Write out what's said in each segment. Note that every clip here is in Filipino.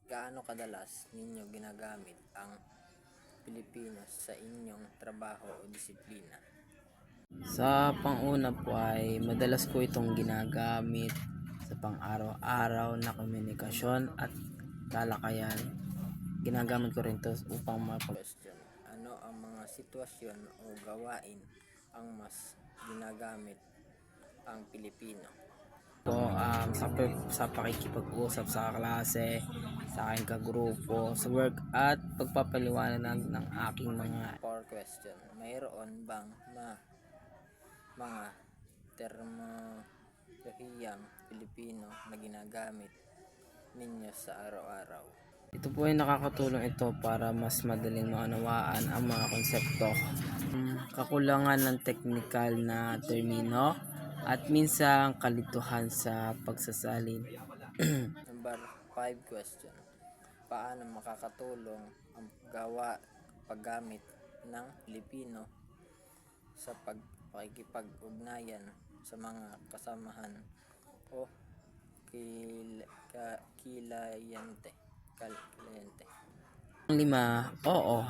Gaano kadalas ninyo ginagamit ang Pilipino sa inyong trabaho o disiplina? Sa pang-una po ay madalas ko itong ginagamit sa pang-araw-araw na komunikasyon at talakayan. Ginagamit ko rin ito upang Question. Ano ang mga sitwasyon o gawain ang mas ginagamit ang Pilipino? sa pakikipag-usap sa klase, sa aking kagrupo, sa work at pagpapaliwanag ng aking mga For question. Mayroon bang mga termolohiyang Pilipino na ginagamit ninyo sa araw-araw? ito po ay nakakatulong ito para mas madaling maunawaan ang mga konsepto. Kakulangan ng teknikal na termino at minsan kalituhan sa pagsasalin. Number 5 question. Paano makakatulong ang paggamit ng Pilipino sa pakikipag-ugnayan sa mga kasamahan o kilayente? Ang 5, oo,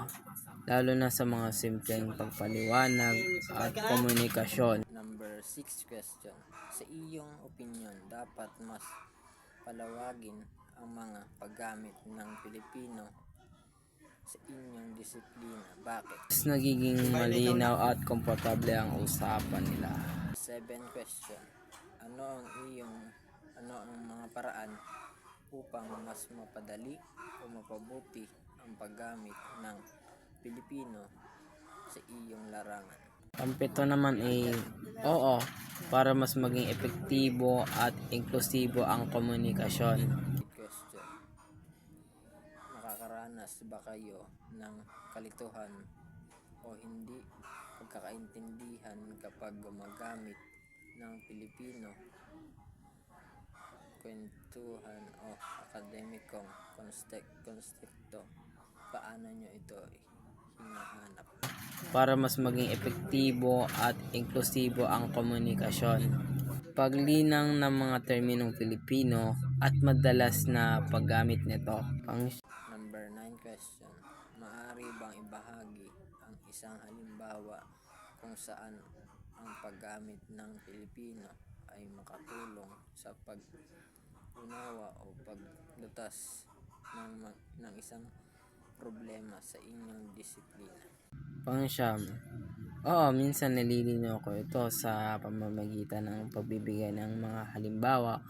lalo na sa mga simpleng pagpaliwanag at komunikasyon. Number 6 question. Sa iyong opinion, dapat mas palawagin ang mga paggamit ng Pilipino sa inyong disiplina. Bakit? Mas nagiging malinaw at komportable ang usapan nila. 7 question. Ano ang mga paraan upang mas mapadali o mapabuti ang paggamit ng Pilipino sa iyong larangan? Ang 7 naman ay oo, para mas maging epektibo at inklusibo ang komunikasyon. Question. Nakakaranas ba kayo ng kalituhan o hindi pagkakaintindihan kapag gumagamit ng Pilipino, kwentuhan o akademikong konsepto? Paano nyo ito hinahanap? Para mas maging epektibo at inklusibo ang komunikasyon. Paglinang ng mga terminong Pilipino at madalas na paggamit nito. Number 9 question. Maaari bang ibahagi ang isang halimbawa kung saan ang paggamit ng Pilipino ay makatulong sa pag-unawa o paglutas ng isang problema sa inyong disiplina? Pang-siyam, oo, minsan nalilinaw ko ito sa pamamagitan ng pagbibigay ng mga halimbawa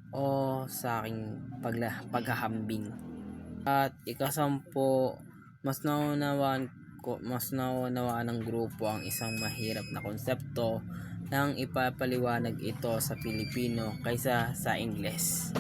o sa aking paghahambing. At ikasampu, mas naunawaan ng grupo ang isang mahirap na konsepto nang ipapaliwanag ito sa Pilipino kaysa sa Ingles.